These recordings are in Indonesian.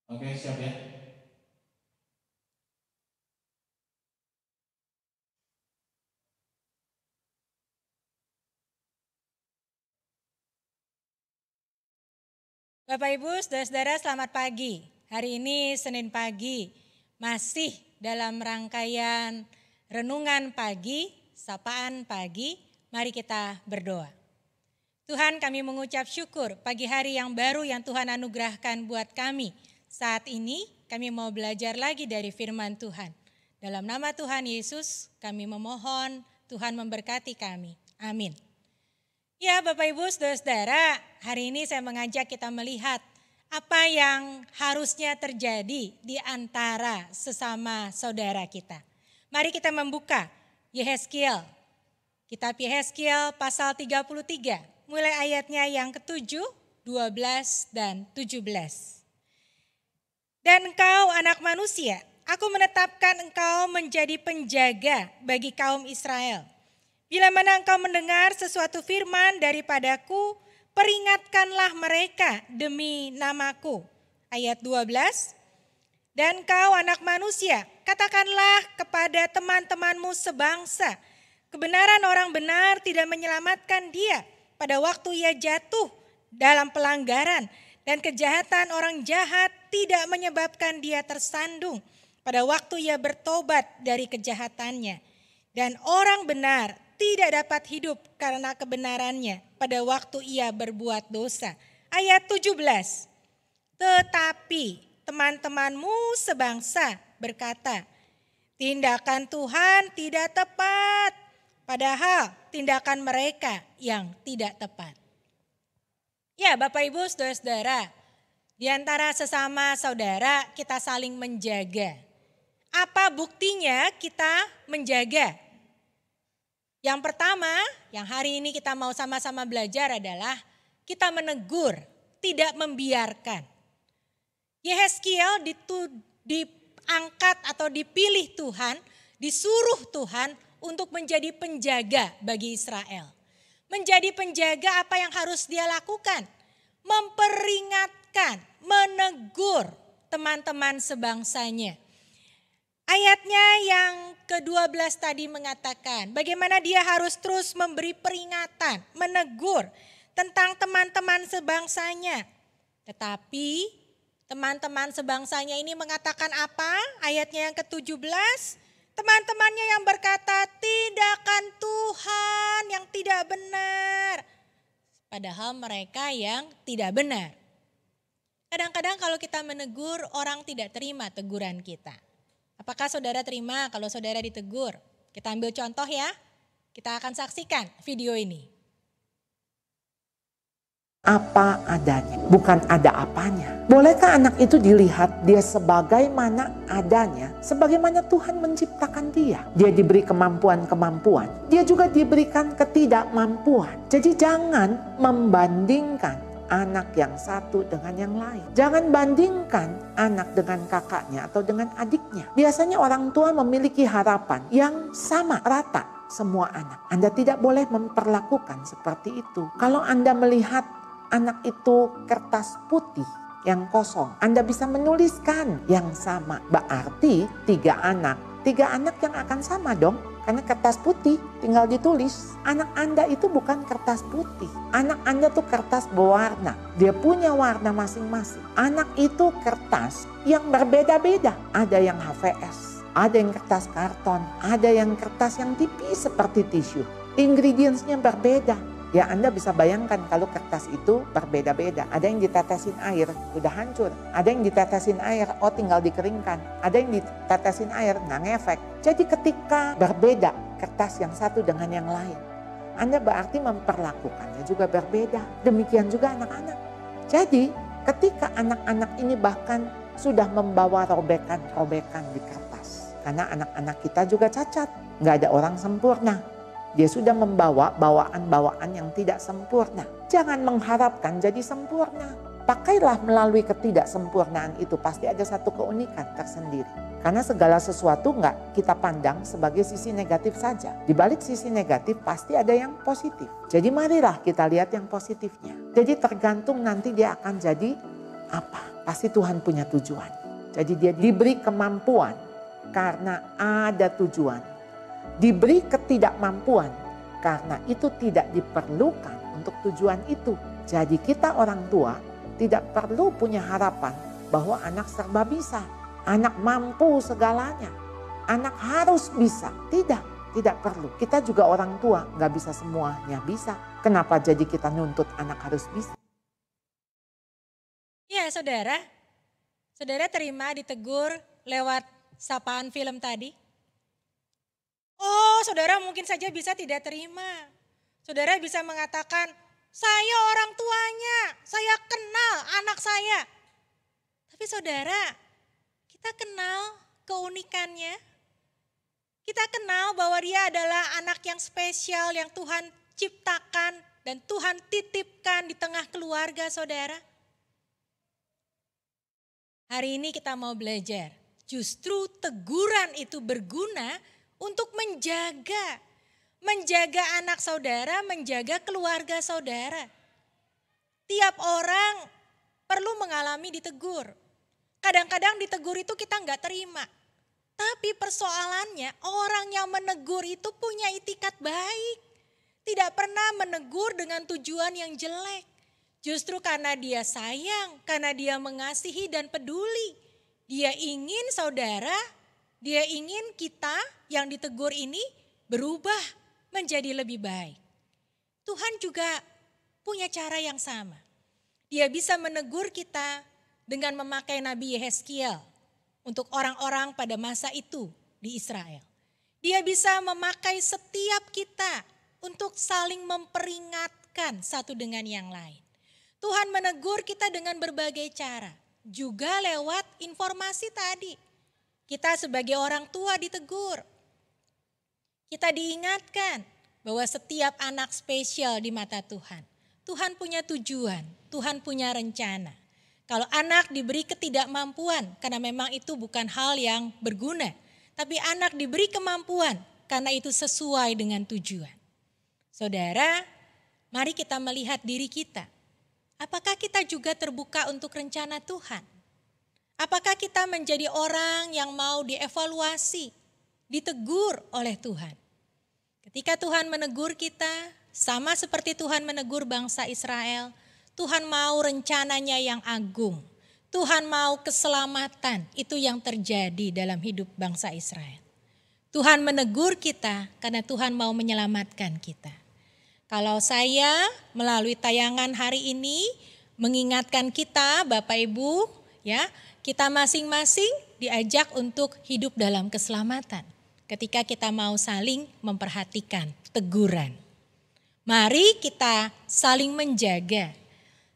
Oke, siap ya. Bapak Ibu, saudara-saudara selamat pagi. Hari ini Senin pagi, masih dalam rangkaian renungan pagi, sapaan pagi, mari kita berdoa. Tuhan, kami mengucap syukur pagi hari yang baru yang Tuhan anugerahkan buat kami. Saat ini kami mau belajar lagi dari firman Tuhan. Dalam nama Tuhan Yesus kami memohon Tuhan memberkati kami. Amin. Ya Bapak Ibu saudara-saudara, hari ini saya mengajak kita melihat apa yang harusnya terjadi di antara sesama saudara kita. Mari kita membuka Yehezkiel, kitab Yehezkiel pasal 33, mulai ayatnya yang ke-7, 12 dan 17. Dan engkau anak manusia, aku menetapkan engkau menjadi penjaga bagi kaum Israel. Bila mana engkau mendengar sesuatu firman daripadaku, peringatkanlah mereka demi namaku. Ayat 12. Dan kau anak manusia, katakanlah kepada teman-temanmu sebangsa, kebenaran orang benar tidak menyelamatkan dia pada waktu ia jatuh dalam pelanggaran, dan kejahatan orang jahat tidak menyebabkan dia tersandung pada waktu ia bertobat dari kejahatannya. Dan orang benar tidak dapat hidup karena kebenarannya pada waktu ia berbuat dosa. Ayat 17. Tetapi teman-temanmu sebangsa berkata, tindakan Tuhan tidak tepat, padahal tindakan mereka yang tidak tepat. Ya Bapak Ibu saudara-saudara, di antara sesama saudara kita saling menjaga. Apa buktinya kita menjaga? Yang pertama, yang hari ini kita mau sama-sama belajar adalah kita menegur, tidak membiarkan. Yehezkiel diangkat atau dipilih Tuhan, disuruh Tuhan untuk menjadi penjaga bagi Israel. Menjadi penjaga apa yang harus dia lakukan? Memperingatkan, menegur teman-teman sebangsanya. Ayatnya yang ke-12 tadi mengatakan bagaimana dia harus terus memberi peringatan, menegur tentang teman-teman sebangsanya. Tetapi teman-teman sebangsanya ini mengatakan apa? Ayatnya yang ke-17, teman-temannya yang berkata tindakan Tuhan yang tidak benar. Padahal mereka yang tidak benar. Kadang-kadang kalau kita menegur orang tidak terima teguran kita. Apakah saudara terima kalau saudara ditegur? Kita ambil contoh ya. Kita akan saksikan video ini. Apa adanya, bukan ada apanya. Bolehkah anak itu dilihat dia sebagaimana adanya, sebagaimana Tuhan menciptakan dia. Dia diberi kemampuan-kemampuan, dia juga diberikan ketidakmampuan. Jadi jangan membandingkan anak yang satu dengan yang lain. Jangan bandingkan anak dengan kakaknya atau dengan adiknya. Biasanya orang tua memiliki harapan yang sama, rata semua anak. Anda tidak boleh memperlakukan seperti itu. Kalau Anda melihat anak itu kertas putih yang kosong, Anda bisa menuliskan yang sama. Berarti 3 anak yang akan sama dong. Karena kertas putih tinggal ditulis. Anak Anda itu bukan kertas putih. Anak Anda tuh kertas berwarna. Dia punya warna masing-masing. Anak itu kertas yang berbeda-beda. Ada yang HVS, ada yang kertas karton, ada yang kertas yang tipis seperti tisu. Ingredientsnya berbeda. Ya Anda bisa bayangkan kalau kertas itu berbeda-beda. Ada yang ditetesin air, udah hancur. Ada yang ditetesin air, oh tinggal dikeringkan. Ada yang ditetesin air, nggak ngefek. Jadi ketika berbeda kertas yang satu dengan yang lain, Anda berarti memperlakukannya juga berbeda. Demikian juga anak-anak. Jadi ketika anak-anak ini bahkan sudah membawa robekan-robekan di kertas. Karena anak-anak kita juga cacat, nggak ada orang sempurna. Dia sudah membawa bawaan-bawaan yang tidak sempurna. Jangan mengharapkan jadi sempurna. Pakailah melalui ketidaksempurnaan itu. Pasti ada satu keunikan tersendiri. Karena segala sesuatu nggak kita pandang sebagai sisi negatif saja. Di balik sisi negatif pasti ada yang positif. Jadi marilah kita lihat yang positifnya. Jadi tergantung nanti dia akan jadi apa. pasti Tuhan punya tujuan. Jadi dia diberi kemampuan karena ada tujuan. Diberi ketidakmampuan karena itu tidak diperlukan untuk tujuan itu. Jadi kita orang tua tidak perlu punya harapan bahwa anak serba bisa. Anak mampu segalanya. Anak harus bisa. Tidak perlu. Kita juga orang tua gak bisa semuanya bisa. Kenapa jadi kita nuntut anak harus bisa? Ya saudara, saudara terima ditegur lewat sapaan film tadi? Oh saudara mungkin saja bisa tidak terima. Saudara bisa mengatakan, saya orang tuanya, saya kenal anak saya. Tapi saudara, kita kenal keunikannya. Kita kenal bahwa dia adalah anak yang spesial yang Tuhan ciptakan dan Tuhan titipkan di tengah keluarga saudara. Hari ini kita mau belajar, justru teguran itu berguna untuk menjaga anak saudara, menjaga keluarga saudara. Tiap orang perlu mengalami ditegur. Kadang-kadang ditegur itu kita nggak terima. Tapi persoalannya orang yang menegur itu punya itikat baik. Tidak pernah menegur dengan tujuan yang jelek. Justru karena dia sayang, karena dia mengasihi dan peduli. Dia ingin saudara, dia ingin kita yang ditegur ini berubah menjadi lebih baik. Tuhan juga punya cara yang sama. Dia bisa menegur kita dengan memakai Nabi Yehezkiel untuk orang-orang pada masa itu di Israel. Dia bisa memakai setiap kita untuk saling memperingatkan satu dengan yang lain. Tuhan menegur kita dengan berbagai cara, juga lewat informasi tadi. Kita sebagai orang tua ditegur. Kita diingatkan bahwa setiap anak spesial di mata Tuhan. Tuhan punya tujuan, Tuhan punya rencana. Kalau anak diberi ketidakmampuan karena memang itu bukan hal yang berguna. Tapi anak diberi kemampuan karena itu sesuai dengan tujuan. Saudara, mari kita melihat diri kita. Apakah kita juga terbuka untuk rencana Tuhan? Apakah kita menjadi orang yang mau dievaluasi, ditegur oleh Tuhan? Ketika Tuhan menegur kita, sama seperti Tuhan menegur bangsa Israel, Tuhan mau rencananya yang agung. Tuhan mau keselamatan, itu yang terjadi dalam hidup bangsa Israel. Tuhan menegur kita karena Tuhan mau menyelamatkan kita. Kalau saya melalui tayangan hari ini mengingatkan kita Bapak Ibu, ya, kita masing-masing diajak untuk hidup dalam keselamatan. Ketika kita mau saling memperhatikan teguran. Mari kita saling menjaga.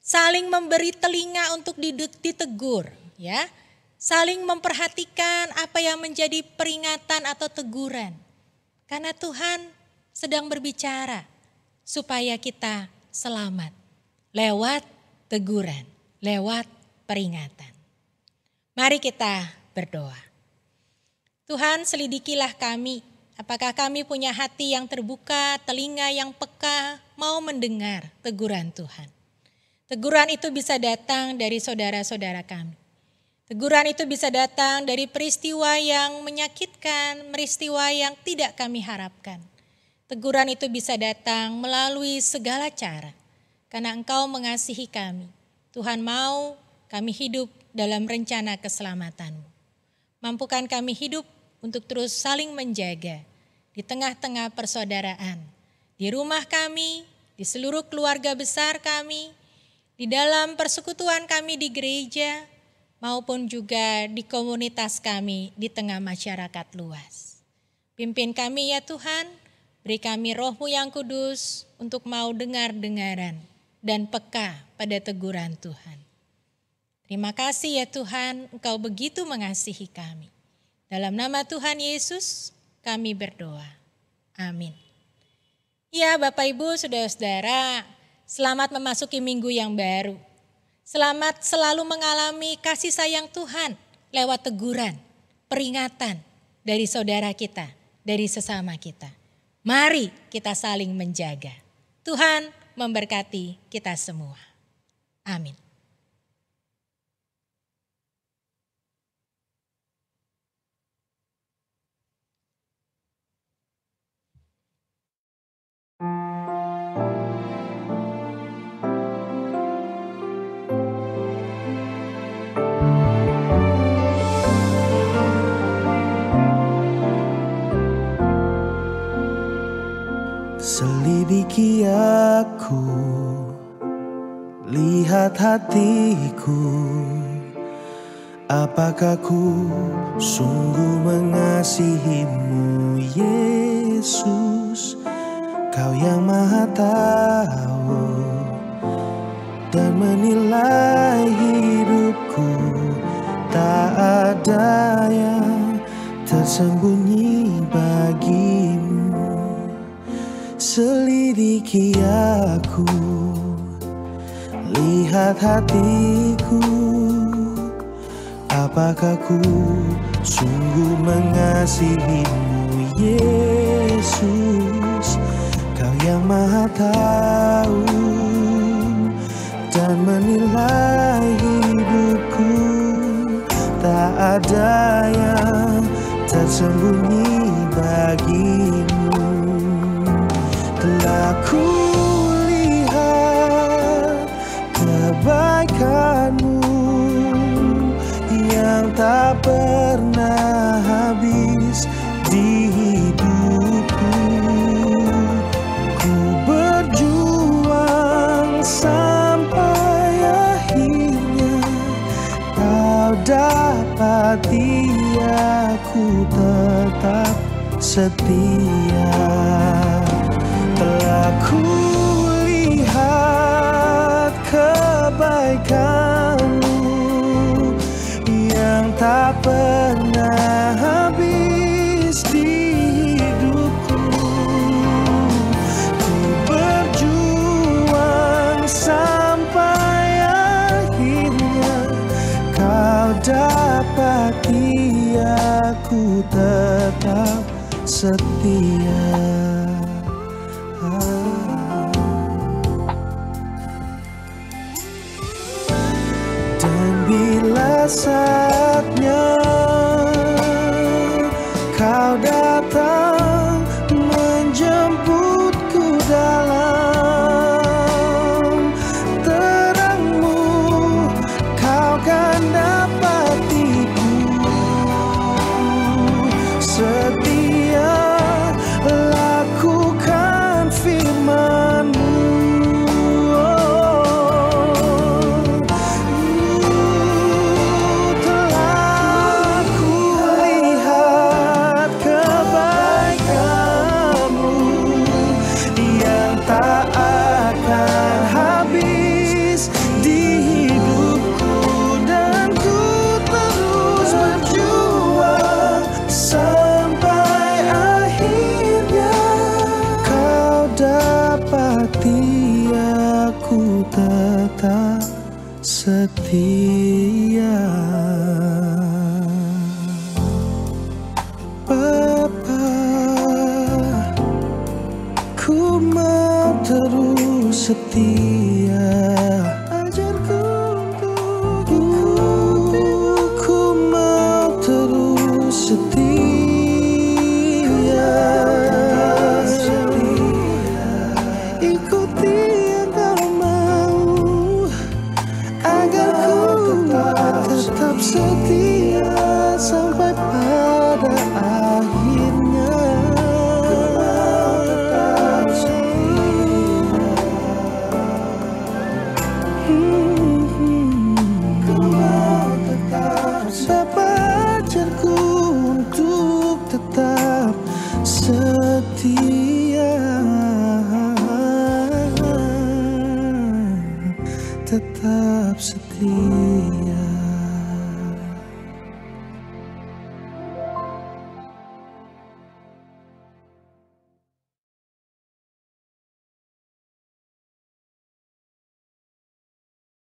Saling memberi telinga untuk ditegur, ya. Saling memperhatikan apa yang menjadi peringatan atau teguran. Karena Tuhan sedang berbicara supaya kita selamat lewat teguran, lewat peringatan. Mari kita berdoa. Tuhan, selidikilah kami, apakah kami punya hati yang terbuka, telinga yang peka, mau mendengar teguran Tuhan. Teguran itu bisa datang dari saudara-saudara kami. Teguran itu bisa datang dari peristiwa yang menyakitkan, peristiwa yang tidak kami harapkan. Teguran itu bisa datang melalui segala cara. Karena Engkau mengasihi kami. Tuhan mau kami hidup dalam rencana keselamatan-Mu. Mampukan kami hidup untuk terus saling menjaga di tengah-tengah persaudaraan. Di rumah kami, di seluruh keluarga besar kami, di dalam persekutuan kami di gereja, maupun juga di komunitas kami di tengah masyarakat luas. Pimpin kami ya Tuhan, beri kami Roh-Mu yang kudus untuk mau dengar-dengaran dan peka pada teguran Tuhan. Terima kasih ya Tuhan, Engkau begitu mengasihi kami. Dalam nama Tuhan Yesus kami berdoa. Amin. Ya Bapak Ibu, saudara-saudara, selamat memasuki minggu yang baru. Selamat selalu mengalami kasih sayang Tuhan lewat teguran, peringatan dari saudara kita, dari sesama kita. Mari kita saling menjaga. Tuhan memberkati kita semua. Amin. hatiku, apakah ku sungguh mengasihimu, Yesus? Kau yang Maha tahu dan menilai hidupku, tak ada yang tersembunyi bagimu. Selidiki aku, lihat hatiku, apakah ku sungguh mengasihimu, Yesus? Kau yang Maha tahu dan menilai hidupku, tak ada yang tersembunyi bagimu. Telah ku lihat kebaikanmu yang tak pernah habis di hidupku. Ku berjuang sampai akhirnya kau dapati aku tetap setia. Telah ku lihat kebaikanmu yang tak pernah habis di hidupku. Ku berjuang sampai akhirnya kau dapati aku tetap setia. Dan bila saatnya kau datang menjemputku dalam terangmu, kau kan dapatiku setia lakukan firman-Mu. Telah ku lihat kebaikan-Mu yang tak akan habis di hidupku, dan ku terus berjuang sampai akhirnya kau dapati aku tetap setia. Bapa, ku mau terus setia. Ajarku untuk ikut, ku mau terus setia. Ikuti yang kau mau, agar ku tetap setia sampai pada akhirnya. Bapa, ajarku untuk tetap setia, tetap setia.